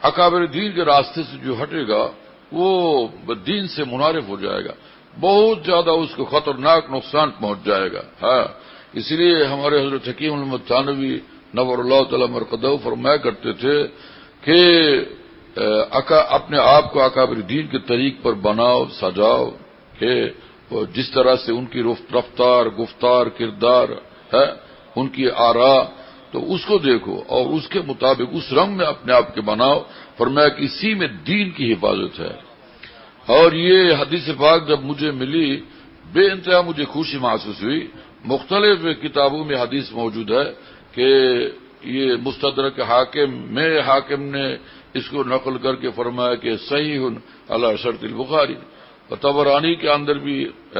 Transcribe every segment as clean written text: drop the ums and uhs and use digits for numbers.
اکابر دین کے راستے سے جو ہٹے گا وہ دین سے منحرف ہو جائے گا، بہت زیادہ اس کو خطرناک نقصان پہنچ جائے گا۔ ہاں، اس لیے ہمارے حضرت حکیم محمد تھانوی نور اللہ تعالی مرقدہ فرمایا کرتے تھے کہ اپنے آپ کو اکابر دین کے طریق پر بناؤ، سجاؤ، کہ جس طرح سے ان کی رفتار، گفتار، کردار ہے، ان کی آراء، تو اس کو دیکھو اور اس کے مطابق اس رنگ میں اپنے آپ کے بناؤ۔ فرمایا کہ اسی میں دین کی حفاظت ہے۔ اور یہ حدیث پاک جب مجھے ملی، بے انتہا مجھے خوشی محسوس ہوئی۔ مختلف کتابوں میں حدیث موجود ہے کہ یہ مستدرک حاکم میں حاکم نے اس کو نقل کر کے فرمایا کہ صحیح علی شرط البخاری، اور طبرانی کے اندر بھی،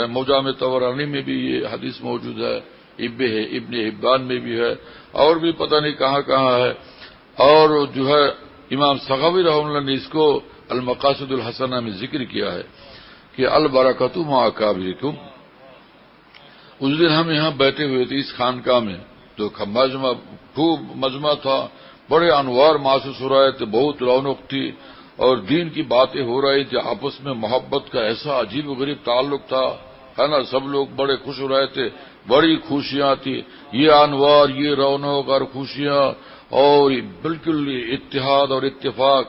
مجامع طبرانی میں بھی یہ حدیث موجود ہے، ابن حبان میں بھی ہے، اور بھی پتہ نہیں کہاں کہاں ہے۔ اور جو ہے امام سخاوی رحمہ اللہ نے اس کو المقاصد الحسنہ میں ذکر کیا ہے کہ البرکۃ مع اکابرکم۔ اس دن ہم یہاں بیٹھے ہوئے تھے اس خانقاہ میں، تو مجمع خوب مجمع تھا، بڑے انوار محسوس ہو رہے تھے، بہت رونق تھی، اور دین کی باتیں ہو رہی تھی، آپس میں محبت کا ایسا عجیب و غریب تعلق تھا، ہے نا، سب لوگ بڑے خوش ہو رہے تھے، بڑی خوشیاں تھی، یہ انوار، یہ رونق اور خوشیاں، اور بالکل اتحاد اور اتفاق،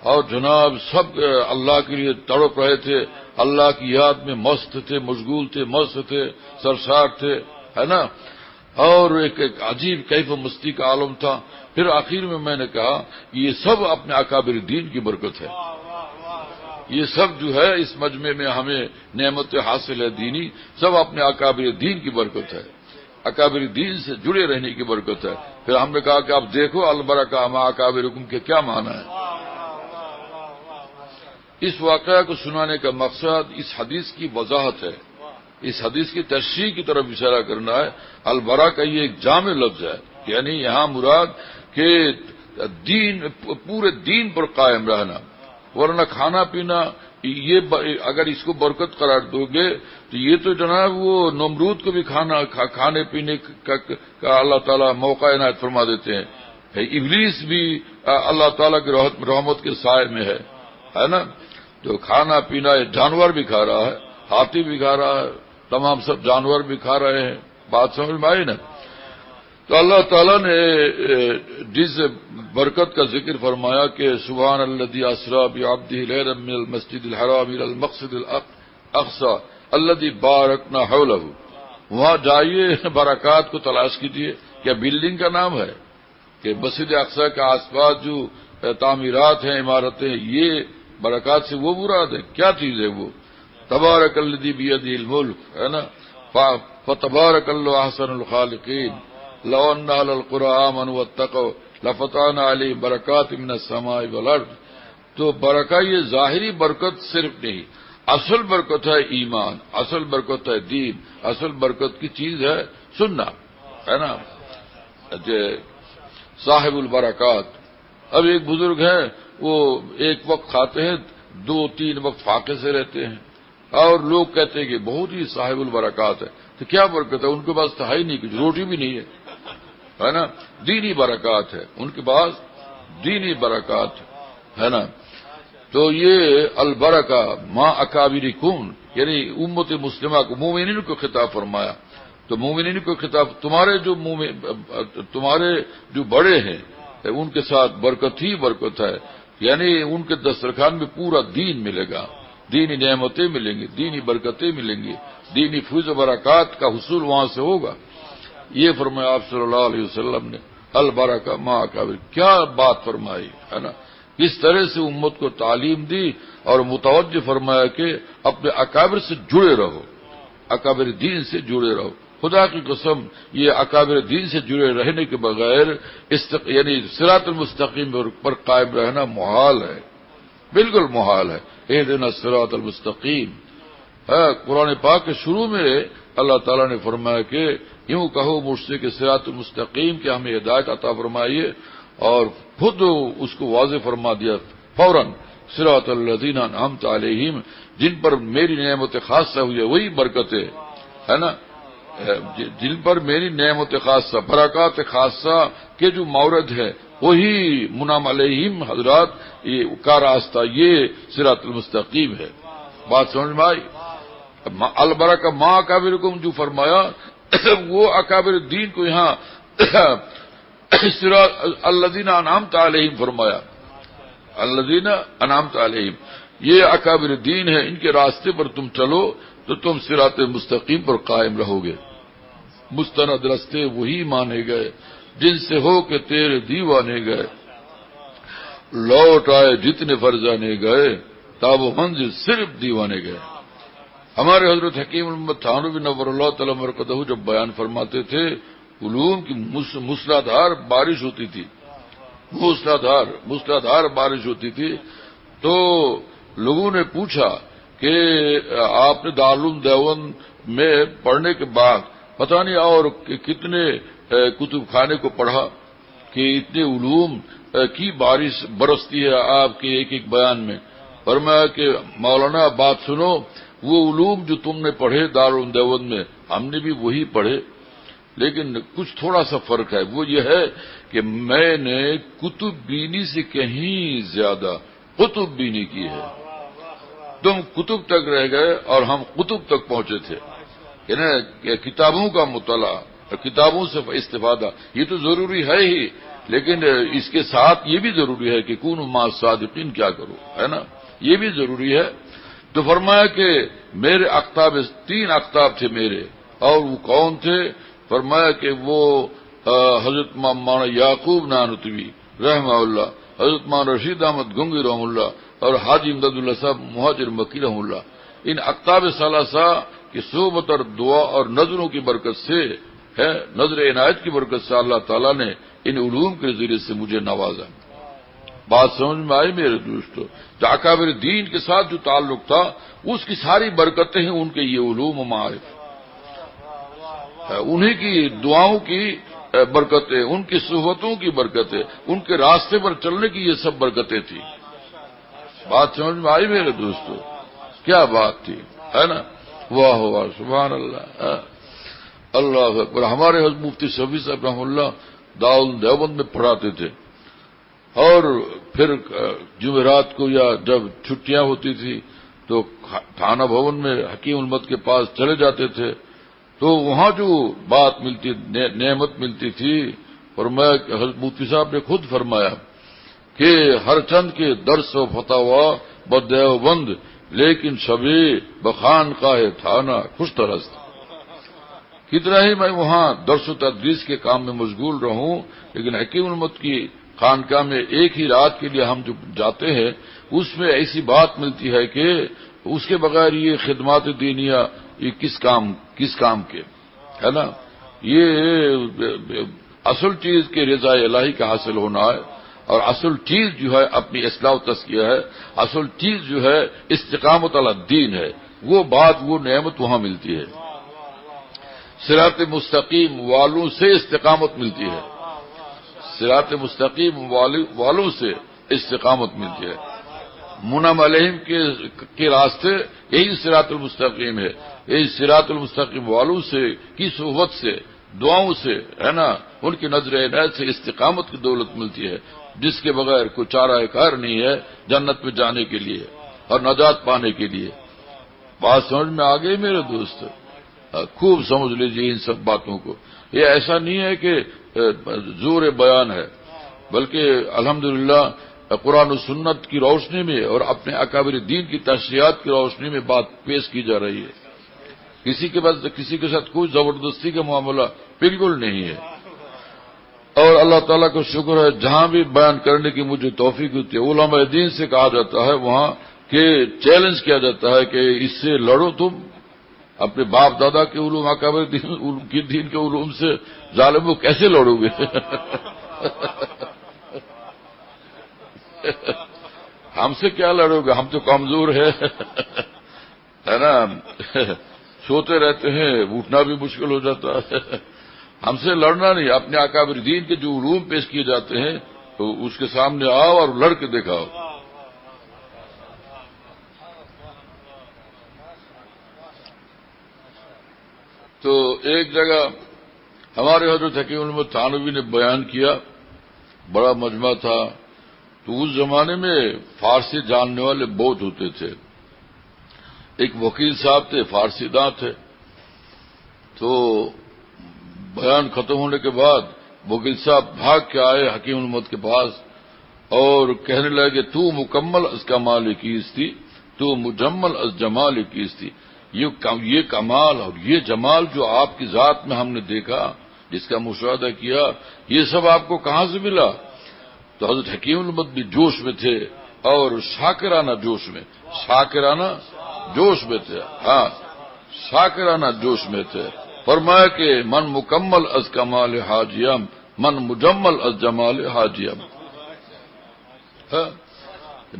اور جناب سب اللہ کے لیے تڑپ رہے تھے، اللہ کی یاد میں مست تھے، مشغول تھے، مست تھے، سرشار تھے، ہے نا، اور ایک عجیب کیف و مستی کا عالم تھا۔ پھر آخر میں نے کہا یہ سب اپنے اکابر دین کی برکت ہے، یہ سب جو ہے اس مجمع میں ہمیں نعمت حاصل ہے دینی، سب اپنے اکابر دین کی برکت ہے، اکابر دین سے جڑے رہنے کی برکت ہے۔ پھر ہم نے کہا کہ آپ دیکھو البرکہ مع اکابرکم کے کیا معنی ہے۔ اس واقعہ کو سنانے کا مقصد اس حدیث کی وضاحت ہے، اس حدیث کی تشریح کی طرف اشارہ کرنا ہے۔ البرکہ یہ ایک جامع لفظ ہے، یعنی یہاں مراد کہ دین، پورے دین پر قائم رہنا، ورنہ کھانا پینا یہ اگر اس کو برکت قرار دو گے تو یہ تو جناب وہ نمرود کو بھی کھانے پینے کا اللہ تعالیٰ موقع عنایت فرما دیتے ہیں، ابلیس بھی اللہ تعالیٰ کی رحمت کے سائے میں ہے نا، تو کھانا پینا جانور بھی کھا رہا ہے، ہاتھی بھی کھا رہا ہے، تمام سب جانور بھی کھا رہے ہیں، بات سمجھ میں آئی نا۔ تو اللہ تعالیٰ نے جس برکت کا ذکر فرمایا کہ سبحان الذی اسری بعبدہ لیلا من المسجد الحرام الی المسجد الاقصی الذی بارکنا حولہ، وہاں جائیے، برکات کو تلاش کیجیے۔ کیا بلڈنگ کا نام ہے کہ مسجد اقصی کے آس پاس جو تعمیرات ہیں، عمارتیں، یہ برکات سے وہ مراد ہے؟ کیا چیز ہے وہ؟ تبارک الذی بیدہ الملک، ہے نا، فتبارک اللہ احسن الخالقین، لو ان اہل القری آمنوا واتقوا لفتحنا علیہم برکات من السماء والارض۔ تو برکہ یہ ظاہری برکت صرف نہیں، اصل برکت ہے ایمان، اصل برکت ہے دین، اصل برکت کی چیز ہے سننا، ہے نا، صاحب البرکات۔ اب ایک بزرگ ہیں، وہ ایک وقت کھاتے ہیں، 2-3 وقت فاقے سے رہتے ہیں، اور لوگ کہتے ہیں کہ بہت ہی صاحب البرکات ہے۔ تو کیا برکت ہے؟ ان کے پاس تو ہے ہی نہیں، کچھ روٹی بھی نہیں ہے نا، دینی برکات ہے ان کے پاس، دینی برکات ہے نا۔ تو یہ البرکہ مع اکابرکم، یعنی امت مسلمہ کو، مومنین کو خطاب فرمایا۔ تو مومنین کو خطاب، تمہارے جو بڑے ہیں ان کے ساتھ برکت ہی برکت ہے، یعنی ان کے دسترخوان میں پورا دین ملے گا، دینی نعمتیں ملیں گی، دینی برکتیں ملیں گی، دینی فیض و برکات کا حصول وہاں سے ہوگا۔ یہ فرمایا آپ صلی اللہ علیہ وسلم نے، البرکہ مع اکابر، کیا بات فرمائی ہے نا، کس طرح سے امت کو تعلیم دی اور متوجہ فرمایا کہ اپنے اکابر سے جڑے رہو، اکابر دین سے جڑے رہو۔ خدا کی قسم یہ اکابر دین سے جڑے رہنے کے بغیر یعنی صراط المستقیم پر قائم رہنا محال ہے، بالکل محال ہے۔ اہدنا الصراط المستقیم، قرآن پاک کے شروع میں اللہ تعالیٰ نے فرمایا کہ یوں کہو مجھ سے کہ صراط المستقیم کہ ہمیں ہدایت عطا فرمائیے، اور خود اس کو واضح فرما دیا فوراً، صراط الذین انعمت علیہم، جن پر میری نعمت خاصہ ہوئی ہے، وہی برکتیں ہے نا۔ جن پر میری نعمت خاصہ برکات خاصہ کے جو مورد ہے وہی منعم علیہم حضرات کا راستہ یہ صراط المستقیم ہے. بات سمجھ میں آئی؟ البرکہ ما اکابرکم جو فرمایا وہ اکابر الدین کو یہاں الذین انعمت علیہم فرمایا. الذین انعمت علیہم یہ اکابر الدین ہے، ان کے راستے پر تم چلو تو تم صراط مستقیم پر قائم رہو گے. مستند راستے وہی مانے گئے جن سے ہو کہ تیرے دیوانے گئے، لوٹ آئے جتنے فرزانے گئے تاب و منزل صرف دیوانے گئے. ہمارے حضرت حکیم الامت تھانوی نور اللہ تعالی مرقدہ جب بیان فرماتے تھے علوم کی موسلادھار بارش ہوتی تھی، موسلادھار بارش ہوتی تھی، تو لوگوں نے پوچھا کہ آپ نے دارالعلوم دیوبند میں پڑھنے کے بعد پتہ نہیں اور کتنے کتب خانے کو پڑھا کہ اتنے علوم کی بارش برستی ہے آپ کے ایک ایک بیان میں. فرمایا کہ مولانا بات سنو، وہ علوم جو تم نے پڑھے دارالعلوم دیوبند میں ہم نے بھی وہی پڑھے، لیکن کچھ تھوڑا سا فرق ہے. وہ یہ ہے کہ میں نے کتب بینی سے کہیں زیادہ قطب بینی کی ہے. تم کتب تک رہ گئے اور ہم قطب تک پہنچے تھے. یعنی کتابوں کا مطالعہ اور کتابوں سے استفادہ یہ تو ضروری ہے ہی، لیکن اس کے ساتھ یہ بھی ضروری ہے کہ کون مع الصادقین کیا کرو، ہے نا، یہ بھی ضروری ہے. تو فرمایا کہ میرے اقطاب 3 اقطاب تھے میرے، اور وہ کون تھے؟ فرمایا کہ وہ حضرت مولانا یعقوب نانوتوی رحمہ اللہ، حضرت مولانا رشید احمد گنگی رحمہ اللہ اور حاجی امداد اللہ صاحب مہاجر مکی رحمہ اللہ. ان اقطاب ثلاثہ کی صحبت اور دعا اور نظروں کی برکت سے ہے، نظر عنایت کی برکت سے اللہ تعالیٰ نے ان علوم کے ذریعے سے مجھے نوازا. بات سمجھ میں آئی میرے دوستو؟ جو اکابر دین کے ساتھ جو تعلق تھا اس کی ساری برکتیں ہیں ان کے یہ علوم و معارف، انہی کی دعاؤں کی برکتیں، ان کی صحبتوں کی برکتیں، ان کے راستے پر چلنے کی یہ سب برکتیں تھی. بات سمجھ میں آئی میرے دوستو؟ کیا بات تھی، ہے نا؟ واہ واہ سبحان اللہ، اللہ اکبر. ہمارے حضرت مفتی شفیع صاحب رحمہ اللہ دارالعلوم دیوبند میں پڑھاتے تھے، اور پھر جمعرات کو یا جب چھٹیاں ہوتی تھی تو تھانہ بھون میں حکیم الامت کے پاس چلے جاتے تھے، تو وہاں جو بات ملتی، نعمت ملتی تھی. اور میں حضرت مفتی صاحب نے خود فرمایا کہ ہر چند کے درس و فتوا بدیوبند لیکن شبی بخان کا ہے تھانہ خوش ترست. کتنا ہی میں وہاں درس و تدریس کے کام میں مشغول رہوں، لیکن حکیم الامت کی خانقاہ میں ایک ہی رات کے لیے ہم جو جاتے ہیں اس میں ایسی بات ملتی ہے کہ اس کے بغیر یہ خدمات دینیہ یہ کس کام کے، ہے نا. یہ اصل چیز کے رضا الہی کا حاصل ہونا ہے، اور اصل چیز جو ہے اپنی اصلاح و تزکیہ ہے، اصل چیز جو ہے استقامت علی الدین ہے. وہ بات، وہ نعمت وہاں ملتی ہے. صراط مستقیم والوں سے استقامت ملتی ہے، صراط مستقیم والوں سے استقامت ملتی ہے. منعم علیہم کے راستے یہی صراط المستقیم ہے. یہی صراط المستقیم والوں سے کی صحبت سے، دعاؤں سے، ہے نا، ان کی نظر عنایت سے استقامت کی دولت ملتی ہے، جس کے بغیر کوئی چارہ کار نہیں ہے جنت میں جانے کے لیے اور نجات پانے کے لیے. بات سمجھ میں آ گئی میرے دوست؟ خوب سمجھ لیجیے ان سب باتوں کو. یہ ایسا نہیں ہے کہ زور بیان ہے، بلکہ الحمدللہ قرآن و سنت کی روشنی میں اور اپنے اکابر دین کی تشریحات کی روشنی میں بات پیش کی جا رہی ہے. کسی کے ساتھ کوئی زبردستی کا معاملہ بالکل نہیں ہے. اور اللہ تعالیٰ کو شکر ہے جہاں بھی بیان کرنے کی مجھے توفیق ہوتی ہے، علماء دین سے کہا جاتا ہے وہاں کہ چیلنج کیا جاتا ہے کہ اس سے لڑو، تم اپنے باپ دادا کے علوم، اکابر دین کے علوم سے ظالموں کیسے لڑو گے؟ ہم سے کیا لڑو گے، ہم تو کمزور ہے نا، سوتے رہتے ہیں، اٹھنا بھی مشکل ہو جاتا ہے. ہم سے لڑنا نہیں، اپنے اکابر دین کے جو علوم پیش کیے جاتے ہیں تو اس کے سامنے آؤ اور لڑ کے دکھاؤ. تو ایک جگہ ہمارے حضرت حکیم الامت تھانوی نے بیان کیا، بڑا مجمع تھا، تو اس زمانے میں فارسی جاننے والے بہت ہوتے تھے. ایک وکیل صاحب تھے، فارسی داں تھے. تو بیان ختم ہونے کے بعد وکیل صاحب بھاگ کے آئے حکیم الامت کے پاس اور کہنے لگے تو مکمل از کمال کیستی، تو مجمل از جمال کیستی. یہ کمال اور یہ جمال جو آپ کی ذات میں ہم نے دیکھا، جس کا مشاہدہ کیا، یہ سب آپ کو کہاں سے ملا؟ تو حضرت حکیم الامت بھی جوش میں تھے اور شاکرانہ جوش میں تھے. ہاں، شاکرانہ جوش میں تھے. فرمایا کہ من مکمل از کمال حاجیم، من مجمل از جمال حاجیم.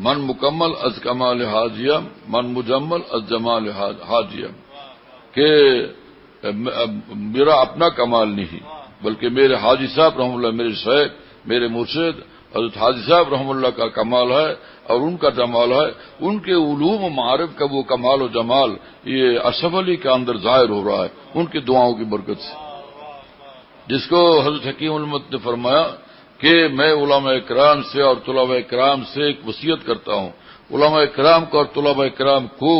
من مکمل از کمال حاجیم، من مجمل از جمال حاجیم. کہ میرا اپنا کمال نہیں، بلکہ میرے حاجی صاحب رحم اللہ، میرے شیخ، میرے مرشد حضرت حاجی صاحب رحم اللہ کا کمال ہے اور ان کا جمال ہے. ان کے علوم و معارف کا وہ کمال و جمال یہ اشرف علی کے اندر ظاہر ہو رہا ہے ان کی دعاؤں کی برکت سے. جس کو حضرت حکیم الامت نے فرمایا کہ میں علماء کرام سے اور طلباء کرام سے ایک وصیت کرتا ہوں، علماء کرام کو اور طلباء کرام کو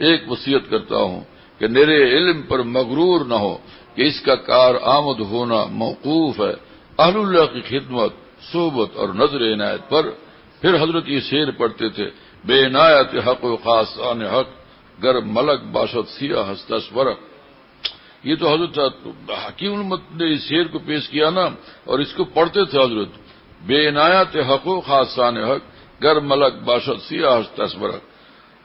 ایک وصیت کرتا ہوں کہ میرے علم پر مغرور نہ ہو کہ اس کا کار آمد ہونا موقوف ہے اہل اللہ کی خدمت، صحبت اور نظر عنایت پر. پھر حضرت یہ شعر پڑھتے تھے، بے عنایت حق و خاصان حق گر ملک باشد سیاہ ہستش ورق. یہ تو حضرت حکیم الامت نے اس شعر کو پیش کیا نا، اور اس کو پڑھتے تھے حضرت، بے عنایت حق و خاصان حق گر ملک باشد سیاہ ہستش ورق.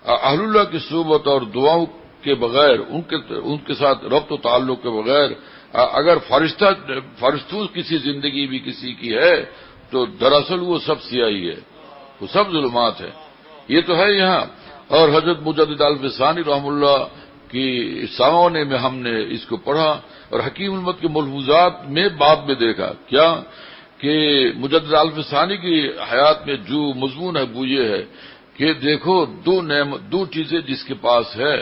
اہل اللہ کی صحبت اور دعاؤں کے بغیر، ان کے ساتھ ربط و تعلق کے بغیر اگر فرشتوں کسی زندگی بھی کسی کی ہے تو دراصل وہ سب سیاہی ہے، وہ سب ظلمات ہے. یہ تو ہے یہاں. اور حضرت مجدد الفسانی رحم اللہ کی سامنے میں ہم نے اس کو پڑھا اور حکیم الامت کے ملحوظات میں بعد میں دیکھا کیا کہ مجدد الفسانی کی حیات میں جو مضمون ہے وہ یہ ہے کہ دیکھو دو چیزیں جس کے پاس ہے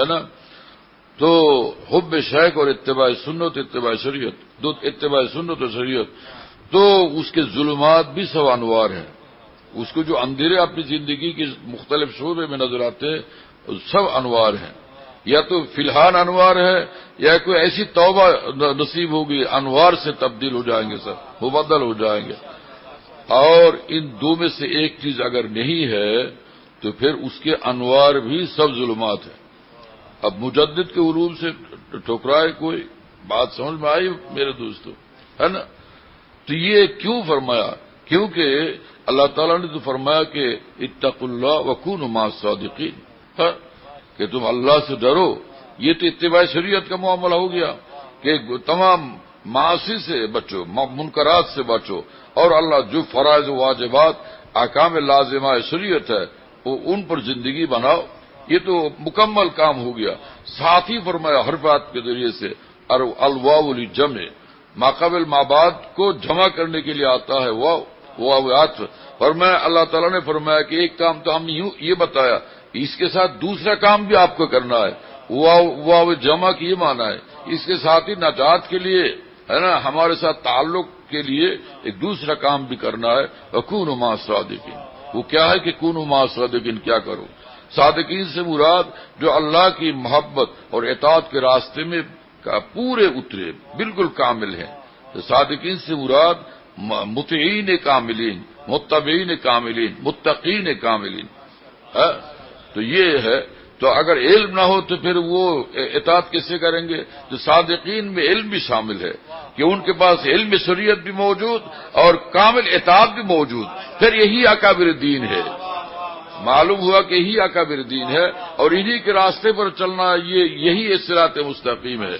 نا، تو حب شیخ اور اتباع سنت، اتباع شریعت، دو اتباع سنت اور شریعت. تو اس کے ظلمات بھی سب انوار ہیں. اس کو جو اندھیرے اپنی زندگی کے مختلف شعبے میں نظر آتے ہیں سب انوار ہیں. یا تو فی الحال انوار ہے یا کوئی ایسی توبہ نصیب ہوگی انوار سے تبدیل ہو جائیں گے، سب مبدل ہو جائیں گے. اور ان دو میں سے ایک چیز اگر نہیں ہے تو پھر اس کے انوار بھی سب ظلمات ہیں. اب مجدد کے علوم سے ٹھکرائے کوئی بات سمجھ میں آئی میرے دوستو، ہے نا؟ تو یہ کیوں فرمایا؟ کیونکہ اللہ تعالیٰ نے تو فرمایا کہ اتقوا اللہ وکونوا مع الصادقین، کہ تم اللہ سے ڈرو. یہ تو اتباع شریعت کا معاملہ ہو گیا کہ تمام معاصی سے بچو، منکرات سے بچو، اور اللہ جو فرائض و واجبات احکام لازمہ شریعت ہے وہ ان پر زندگی بناؤ. یہ تو مکمل کام ہو گیا. ساتھ ہی فرمایا حرف عطف کے ذریعے سے الواو للجمع، ماقابل مابعد کو جمع کرنے کے لیے آتا ہے واو عطف. فرمایا اللہ تعالیٰ نے فرمایا کہ ایک کام تو ہم نے یہ بتایا، اس کے ساتھ دوسرا کام بھی آپ کو کرنا ہے. واو جمع کی یہ معنی ہے. اس کے ساتھ ہی نجات کے لیے، ہے نا، ہمارے ساتھ تعلق کے لیے ایک دوسرا کام بھی کرنا ہے. وکونوا مع الصادقین. وہ کیا ہے کہ کونوا مع الصادقین کیا کرو؟ صادقین سے مراد جو اللہ کی محبت اور اطاعت کے راستے میں پورے اترے، بالکل کامل ہیں. تو صادقین سے مراد مطیعین کاملین، متبعین کاملین، متقین کاملین. تو یہ ہے. تو اگر علم نہ ہو تو پھر وہ اطاعت کیسے کریں گے؟ تو صادقین میں علم بھی شامل ہے کہ ان کے پاس علم شریعت بھی موجود اور کامل اطاعت بھی موجود. پھر یہی اکابر دین ہے. معلوم ہوا کہ یہی اکابر دین ہے اور انہی کے راستے پر چلنا، یہی صراط مستقیم ہے.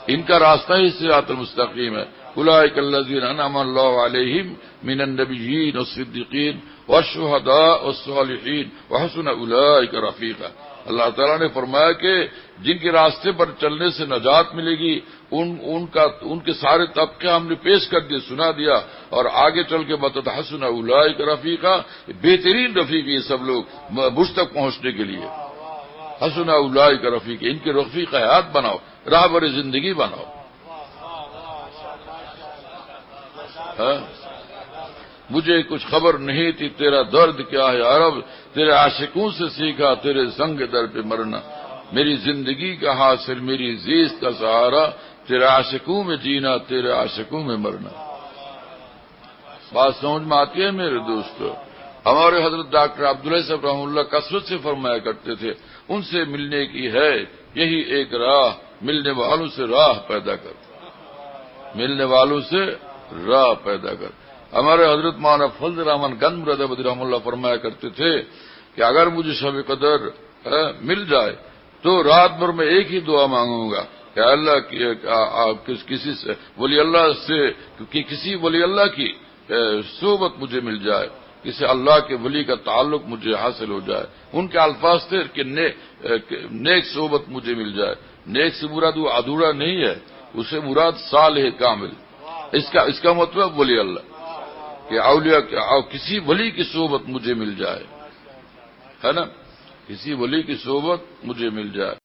ان کا راستہ ہی صراط المستقیم ہے. اولئک الذین انعم اللہ علیہم من النبیین والصدیقین والشہداء والصالحین وحسن اولئک رفیقا. اللہ تعالیٰ نے فرمایا کہ جن کے راستے پر چلنے سے نجات ملے گی ان کے سارے طبقے ہم نے پیش کر دیے، سنا دیا، اور آگے چل کے بتا حسن اولئک رفیقا، بہترین رفیق یہ سب لوگ مجھ تک پہنچنے کے لیے. حسن اولئک رفیق، ان کے رفیق حیات بناؤ. راہبر زندگی بناؤ. مجھے کچھ خبر نہیں تھی تیرا درد کیا ہے عرب، تیرے عاشقوں سے سیکھا تیرے سنگ در پہ مرنا. میری زندگی کا حاصل، میری زیست کا سہارا، تیرے عاشقوں میں جینا تیرے عاشقوں میں مرنا. بات سمجھ میں آتی ہے میرے دوستو؟ ہمارے حضرت ڈاکٹر عبداللہ صاحب رحمہ اللہ کثرت سے فرمایا کرتے تھے، ان سے ملنے کی ہے یہی ایک راہ، ملنے والوں سے راہ پیدا کر، ملنے والوں سے راہ پیدا کر. ہمارے حضرت مولانا فضل الرحمن گنج مراد آبادی رحمہ اللہ فرمایا کرتے تھے کہ اگر مجھے شب قدر مل جائے تو رات بھر میں ایک ہی دعا مانگوں گا کہ اللہ کسی سے ولی اللہ سے، کسی ولی اللہ کی صحبت مجھے مل جائے، کسی اللہ کے ولی کا تعلق مجھے حاصل ہو جائے. ان کے الفاظ تھے کہ نیک صحبت مجھے مل جائے. نیک سے مراد وہ ادھورا نہیں ہے، اسے مراد صالح کامل. اس کا مطلب ولی اللہ کہ اولیاء کسی ولی کی صحبت مجھے مل جائے، ہے نا، کسی ولی کی صحبت مجھے مل جائے.